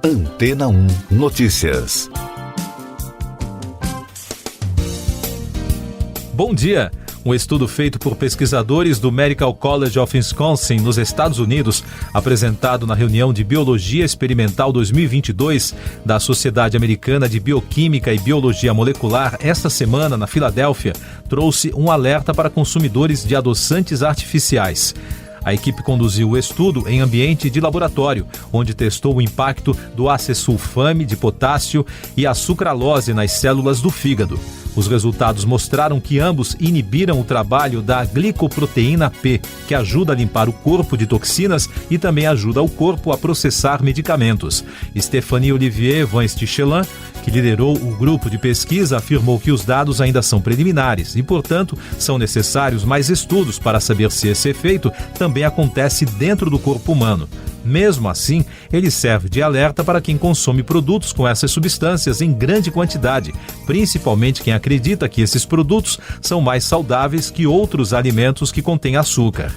Antena 1 Notícias. Bom dia! Um estudo feito por pesquisadores do Medical College of Wisconsin, nos Estados Unidos, apresentado na reunião de Biologia Experimental 2022 da Sociedade Americana de Bioquímica e Biologia Molecular esta semana na Filadélfia, trouxe um alerta para consumidores de adoçantes artificiais. A equipe conduziu o estudo em ambiente de laboratório, onde testou o impacto do acesulfame de potássio e a sucralose nas células do fígado. Os resultados mostraram que ambos inibiram o trabalho da glicoproteína P, que ajuda a limpar o corpo de toxinas e também ajuda o corpo a processar medicamentos. Stéphanie Olivier Van Stichelen, que liderou o grupo de pesquisa, afirmou que os dados ainda são preliminares e, portanto, são necessários mais estudos para saber se esse efeito também acontece dentro do corpo humano. Mesmo assim, ele serve de alerta para quem consome produtos com essas substâncias em grande quantidade, principalmente quem acredita que esses produtos são mais saudáveis que outros alimentos que contêm açúcar.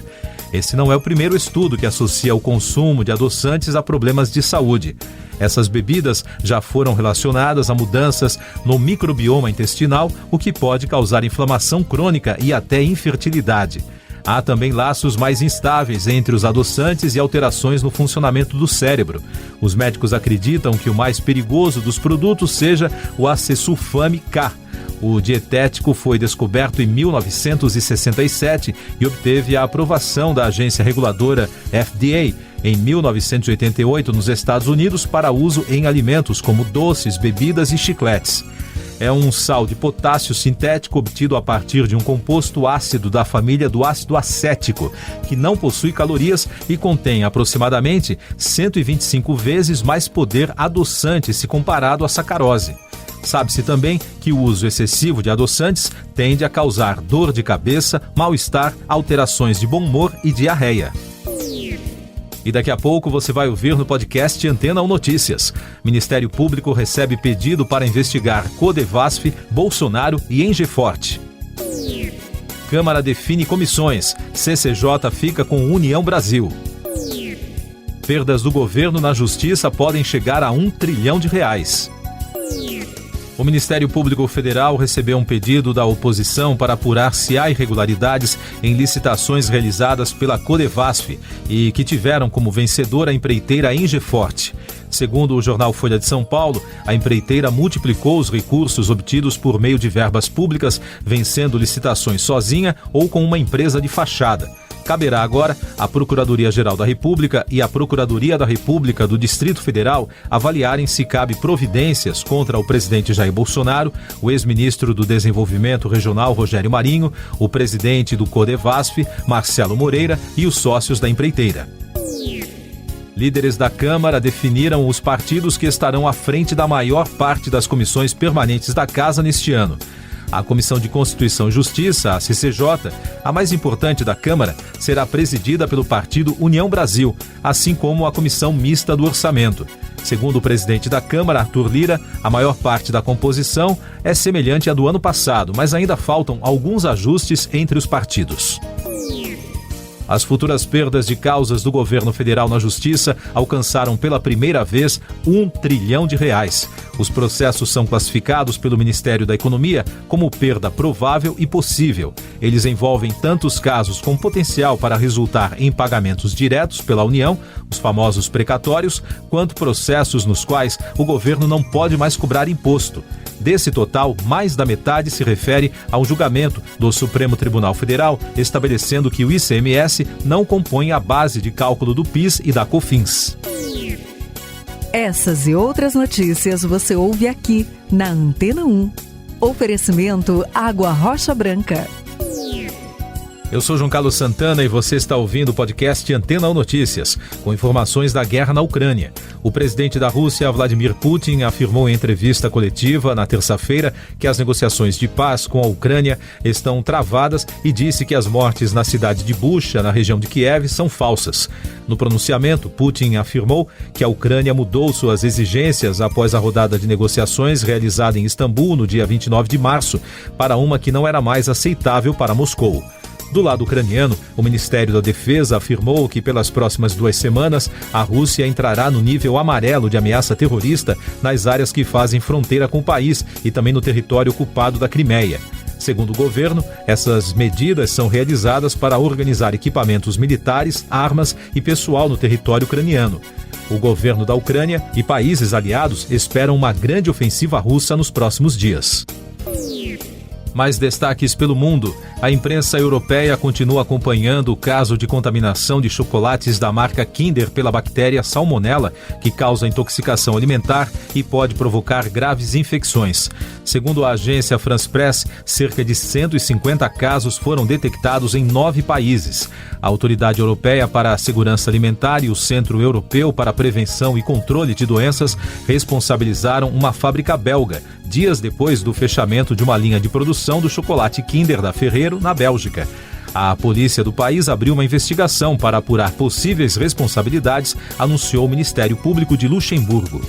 Esse não é o primeiro estudo que associa o consumo de adoçantes a problemas de saúde. Essas bebidas já foram relacionadas a mudanças no microbioma intestinal, o que pode causar inflamação crônica e até infertilidade. Há também laços mais instáveis entre os adoçantes e alterações no funcionamento do cérebro. Os médicos acreditam que o mais perigoso dos produtos seja o acesulfame K. O dietético foi descoberto em 1967 e obteve a aprovação da agência reguladora FDA em 1988 nos Estados Unidos para uso em alimentos como doces, bebidas e chicletes. É um sal de potássio sintético obtido a partir de um composto ácido da família do ácido acético, que não possui calorias e contém aproximadamente 125 vezes mais poder adoçante se comparado à sacarose. Sabe-se também que o uso excessivo de adoçantes tende a causar dor de cabeça, mal-estar, alterações de bom humor e diarreia. E daqui a pouco você vai ouvir no podcast Antena 1 Notícias. Ministério Público recebe pedido para investigar Codevasf, Bolsonaro e Engeforte. Câmara define comissões. CCJ fica com União Brasil. Perdas do governo na justiça podem chegar a R$1 trilhão. O Ministério Público Federal recebeu um pedido da oposição para apurar se há irregularidades em licitações realizadas pela Codevasf e que tiveram como vencedora a empreiteira Engeforte. Segundo o jornal Folha de São Paulo, a empreiteira multiplicou os recursos obtidos por meio de verbas públicas, vencendo licitações sozinha ou com uma empresa de fachada. Caberá agora à Procuradoria-Geral da República e à Procuradoria da República do Distrito Federal avaliarem se cabe providências contra o presidente Jair Bolsonaro, o ex-ministro do Desenvolvimento Regional Rogério Marinho, o presidente do Codevasf, Marcelo Moreira, e os sócios da empreiteira. Líderes da Câmara definiram os partidos que estarão à frente da maior parte das comissões permanentes da Casa neste ano. A Comissão de Constituição e Justiça, a CCJ, a mais importante da Câmara, será presidida pelo partido União Brasil, assim como a Comissão Mista do Orçamento. Segundo o presidente da Câmara, Arthur Lira, a maior parte da composição é semelhante à do ano passado, mas ainda faltam alguns ajustes entre os partidos. As futuras perdas de causas do governo federal na justiça alcançaram pela primeira vez R$1 trilhão. Os processos são classificados pelo Ministério da Economia como perda provável e possível. Eles envolvem tantos casos com potencial para resultar em pagamentos diretos pela União, os famosos precatórios, quanto processos nos quais o governo não pode mais cobrar imposto. Desse total, mais da metade se refere ao julgamento do Supremo Tribunal Federal, estabelecendo que o ICMS não compõe a base de cálculo do PIS e da COFINS. Essas e outras notícias você ouve aqui na Antena 1. Oferecimento Água Rocha Branca. Eu sou João Carlos Santana e você está ouvindo o podcast Antena 1 Notícias, com informações da guerra na Ucrânia. O presidente da Rússia, Vladimir Putin, afirmou em entrevista coletiva na terça-feira que as negociações de paz com a Ucrânia estão travadas e disse que as mortes na cidade de Bucha, na região de Kiev, são falsas. No pronunciamento, Putin afirmou que a Ucrânia mudou suas exigências após a rodada de negociações realizada em Istambul no dia 29 de março para uma que não era mais aceitável para Moscou. Do lado ucraniano, o Ministério da Defesa afirmou que pelas próximas 2 semanas, a Rússia entrará no nível amarelo de ameaça terrorista nas áreas que fazem fronteira com o país e também no território ocupado da Crimeia. Segundo o governo, essas medidas são realizadas para organizar equipamentos militares, armas e pessoal no território ucraniano. O governo da Ucrânia e países aliados esperam uma grande ofensiva russa nos próximos dias. Mais destaques pelo mundo. A imprensa europeia continua acompanhando o caso de contaminação de chocolates da marca Kinder pela bactéria Salmonella, que causa intoxicação alimentar e pode provocar graves infecções. Segundo a agência France Press, cerca de 150 casos foram detectados em 9 países. A Autoridade Europeia para a Segurança Alimentar e o Centro Europeu para a Prevenção e Controle de Doenças responsabilizaram uma fábrica belga, dias depois do fechamento de uma linha de produção do chocolate Kinder da Ferrero, na Bélgica. A polícia do país abriu uma investigação para apurar possíveis responsabilidades, anunciou o Ministério Público de Luxemburgo.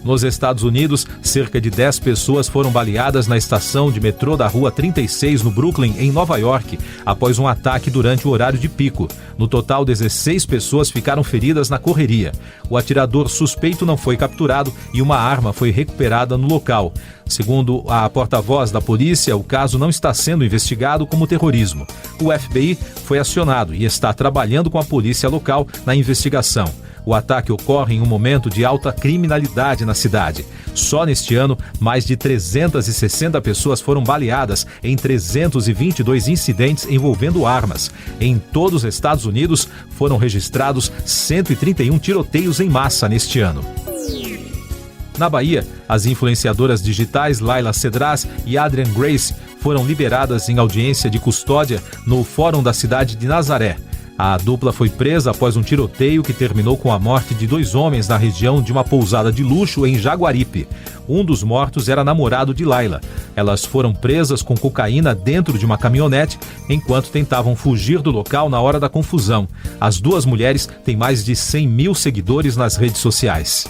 Nos Estados Unidos, cerca de 10 pessoas foram baleadas na estação de metrô da Rua 36, no Brooklyn, em Nova York, após um ataque durante o horário de pico. No total, 16 pessoas ficaram feridas na correria. O atirador suspeito não foi capturado e uma arma foi recuperada no local. Segundo a porta-voz da polícia, o caso não está sendo investigado como terrorismo. O FBI foi acionado e está trabalhando com a polícia local na investigação. O ataque ocorre em um momento de alta criminalidade na cidade. Só neste ano, mais de 360 pessoas foram baleadas em 322 incidentes envolvendo armas. Em todos os Estados Unidos, foram registrados 131 tiroteios em massa neste ano. Na Bahia, as influenciadoras digitais Laila Cedras e Adrian Grace foram liberadas em audiência de custódia no Fórum da cidade de Nazaré. A dupla foi presa após um tiroteio que terminou com a morte de 2 homens na região de uma pousada de luxo em Jaguaripe. Um dos mortos era namorado de Laila. Elas foram presas com cocaína dentro de uma caminhonete enquanto tentavam fugir do local na hora da confusão. As 2 mulheres têm mais de 100 mil seguidores nas redes sociais.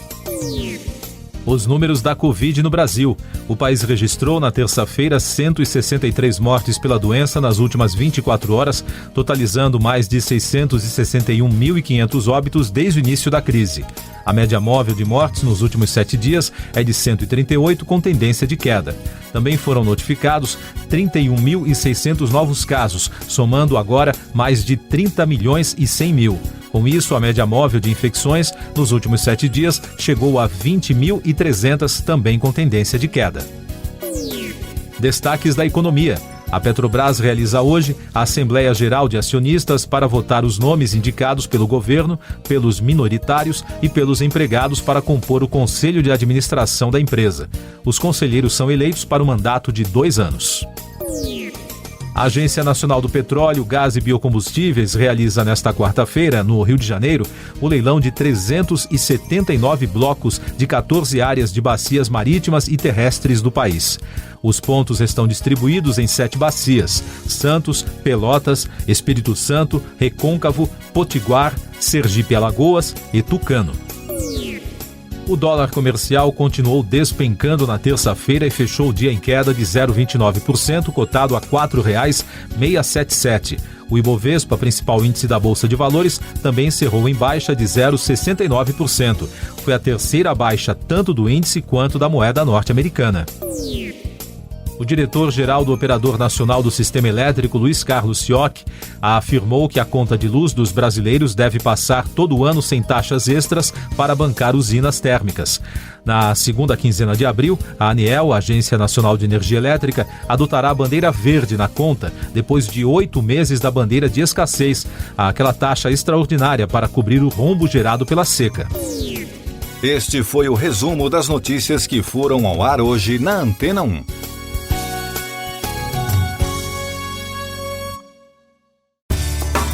Os números da Covid no Brasil. O país registrou na terça-feira 163 mortes pela doença nas últimas 24 horas, totalizando mais de 661.500 óbitos desde o início da crise. A média móvel de mortes nos últimos 7 dias é de 138, com tendência de queda. Também foram notificados 31.600 novos casos, somando agora mais de 30 milhões e 100 mil. Com isso, a média móvel de infecções nos últimos 7 dias chegou a 20.300, também com tendência de queda. Destaques da economia. A Petrobras realiza hoje a Assembleia Geral de Acionistas para votar os nomes indicados pelo governo, pelos minoritários e pelos empregados para compor o Conselho de Administração da empresa. Os conselheiros são eleitos para um mandato de 2 anos. A Agência Nacional do Petróleo, Gás e Biocombustíveis realiza nesta quarta-feira, no Rio de Janeiro, o leilão de 379 blocos de 14 áreas de bacias marítimas e terrestres do país. Os pontos estão distribuídos em 7 bacias: Santos, Pelotas, Espírito Santo, Recôncavo, Potiguar, Sergipe-Alagoas e Tucano. O dólar comercial continuou despencando na terça-feira e fechou o dia em queda de 0,29%, cotado a R$ 4,677. O Ibovespa, principal índice da Bolsa de Valores, também encerrou em baixa de 0,69%. Foi a terceira baixa tanto do índice quanto da moeda norte-americana. O diretor-geral do Operador Nacional do Sistema Elétrico, Luiz Carlos Sioc, afirmou que a conta de luz dos brasileiros deve passar todo ano sem taxas extras para bancar usinas térmicas. Na segunda quinzena de abril, a ANEEL, Agência Nacional de Energia Elétrica, adotará a bandeira verde na conta, depois de 8 meses da bandeira de escassez, aquela taxa extraordinária para cobrir o rombo gerado pela seca. Este foi o resumo das notícias que foram ao ar hoje na Antena 1.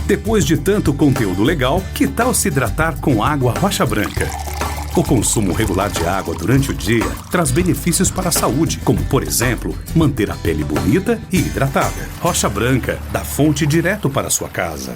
Depois de tanto conteúdo legal, que tal se hidratar com água Rocha Branca? O consumo regular de água durante o dia traz benefícios para a saúde, como, por exemplo, manter a pele bonita e hidratada. Rocha Branca, da fonte direto para a sua casa.